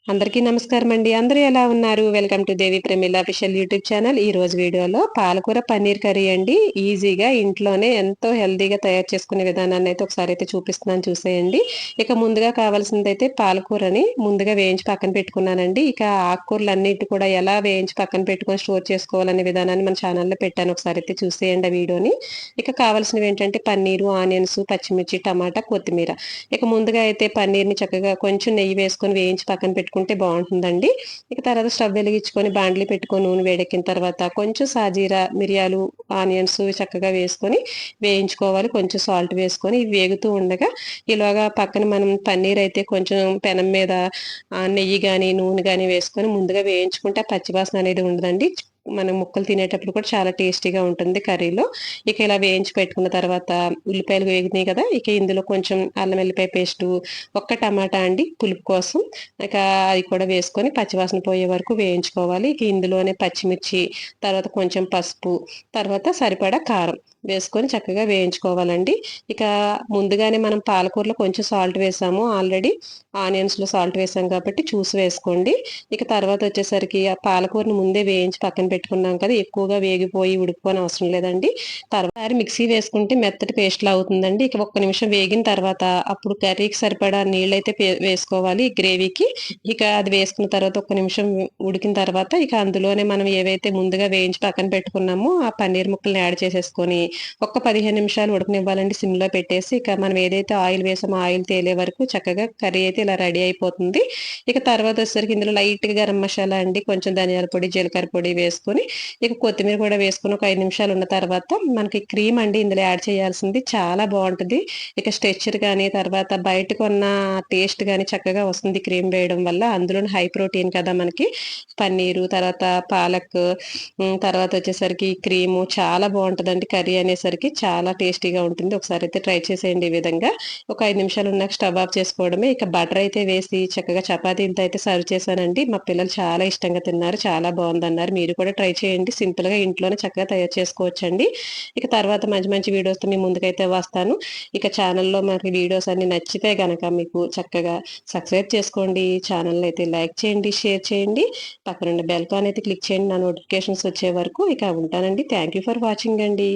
అందరికీ నమస్కారం అండి. అందరూ ఎలా ఉన్నారు? Welcome to Devi Pramila official YouTube channel. ఈ రోజు వీడియోలో పాలకూర పన్నీర్ కర్రీ అండి. ఈజీగా ఇంట్లోనే ఎంతో హెల్తీగా తయారు చేసుకునే విధానాన్ని అయితే ఒకసారి అయితే చూపిస్తున్నాను చూసేయండి. ఇక ముందుగా కావాల్సిందైతే పాలకూరని ముందుగా వేయించి పక్కన పెట్టుకున్నానండి. ఇక ఆకుకూరలన్నిటి కూడా ఎలా వేయించి పక్కన పెట్టుకొని స్టోర్ చేసుకోవాలనే విధానాన్ని మన ఛానల్‌లో పెట్టాను. ఒకసారి అయితే చూసేయండి ఆ వీడియోని. ఇక కావాల్సినవి ఏంటంటే పన్నీరు, ఆనియన్స్, పచ్చిమిర్చి, టమాటా, కొత్తిమీర. ఇక ముందుగా అయితే పన్నీర్‌ని చక్కగా కొంచెం నెయ్యి వేసుకొని వేయించి పక్కన పెట్టుకుంటే బావుంటుందండి. ఇక తర్వాత స్టవ్ వెలిగించుకొని బాండ్లీ పెట్టుకొని నూనె వేడెక్కిన తర్వాత కొంచెం సాజీరా, మిరియాలు, ఆనియన్స్ చక్కగా వేసుకొని వేయించుకోవాలి. కొంచెం సాల్ట్ వేసుకొని ఇవి వేగుతూ ఉండగా ఇలాగా పక్కన మనం పన్నీర్ అయితే కొంచెం పెనం మీద నెయ్యి గాని, నూనె గాని వేసుకొని ముందుగా వేయించుకుంటే ఆ పచ్చి వాసన అనేది ఉండదండి. మనం ముక్కలు తినేటప్పుడు కూడా చాలా టేస్టీగా ఉంటుంది కర్రీలో. ఇక ఇలా వేయించి పెట్టుకున్న తర్వాత ఉల్లిపాయలు వేగినాయి కదా! ఇక ఇందులో కొంచెం అల్లం ఎల్లిపాయ పేస్టు, ఒక్క టమాటా అండి పులుపు కోసం. ఇక అది కూడా వేసుకొని పచ్చివాసన పోయే వరకు వేయించుకోవాలి. ఇక ఇందులోనే పచ్చిమిర్చి, తర్వాత కొంచెం పసుపు, తర్వాత సరిపడా కారం వేసుకొని చక్కగా వేయించుకోవాలండి. ఇక ముందుగానే మనం పాలకూరలో కొంచెం సాల్ట్ వేసాము ఆల్రెడీ. ఆనియన్స్‌లో సాల్ట్ వేసాం కాబట్టి చూసి వేసుకోండి. ఇక తర్వాత వచ్చేసరికి ఆ పాలకూరని ముందే వేయించి పక్కన పెట్టుకున్నాం కదా! ఎక్కువగా వేగిపోయి ఉడికిపోనవసరం లేదండి. తర్వాత మిక్సీ వేసుకుంటే మెత్తటి పేస్ట్‌లా అవుతుందండి. ఇక ఒక్క నిమిషం వేగిన తర్వాత అప్పుడు కర్రీకి సరిపడా నీళ్ళైతే వేసుకోవాలి గ్రేవీకి. ఇక అది వేసుకున్న తర్వాత ఒక్క నిమిషం ఉడికిన తర్వాత ఇక అందులోనే మనం ఏవైతే ముందుగా వేయించి పక్కన పెట్టుకున్నామో ఆ పన్నీర్ ముక్కల్ని యాడ్ చేసేసుకొని ఒక్క 15 నిమిషాలు ఉడకనివ్వాలండి సిమ్‌లో పెట్టేసి. ఇక మనం ఏదైతే ఆయిల్ వేసామో ఆయిల్ తేలే వరకు చక్కగా కర్రీ అయితే ఇలా రెడీ అయిపోతుంది. ఇక తర్వాత వచ్చేసరికి ఇందులో లైట్‌గా గరం మసాలా అండి, కొంచెం ధనియాల పొడి, జీలకర్ర పొడి వేసుకొని ఇక కొత్తిమీర కూడా వేసుకొని ఒక 5 నిమిషాలు ఉన్న తర్వాత మనకి క్రీమ్ అండి ఇందులో యాడ్ చేయాల్సింది. చాలా బావుంటది. ఇక స్ట్రెచర్ గాని, తర్వాత బయట కొన్న టేస్ట్ గాని చక్కగా వస్తుంది క్రీమ్ వేయడం వల్ల. అందులోను హై ప్రోటీన్ కదా మనకి పన్నీరు, తర్వాత పాలక్, తర్వాత వచ్చేసరికి క్రీము చాలా బావుంటదండి కర్రీ అనేసరికి. చాలా టేస్టీగా ఉంటుంది. ఒకసారైతే ట్రై చేసేయండి ఈ విధంగా. ఒక 5 నిమిషాలు ఉన్నాక స్టవ్ ఆఫ్ చేసుకోవడమే. ఇక బటర్ అయితే వేసి చక్కగా చపాతీలతో అయితే సర్వ్ చేశానండి. మా పిల్లలు చాలా ఇష్టంగా తిన్నారు. చాలా బావుందన్నారు. మీరు కూడా ట్రై చేయండి. సింపుల్‌గా ఇంట్లోనే చక్కగా తయారు చేసుకోవచ్చండి. ఇక తర్వాత మంచి మంచి వీడియోస్‌తో మీ ముందుకైతే వస్తాను. ఇక ఛానల్‌లో మనకి వీడియోస్ అన్నీ నచ్చితే గనక మీకు చక్కగా సబ్స్క్రైబ్ చేసుకోండి. ఛానల్‌ని అయితే లైక్ చేయండి, షేర్ చేయండి. పక్కనున్న బెల్ కాన్ అయితే క్లిక్ చేయండి నా నోటిఫికేషన్స్ వచ్చే వరకు. ఇక ఉంటానండి. థాంక్ యూ ఫర్ వాచింగ్ అండి.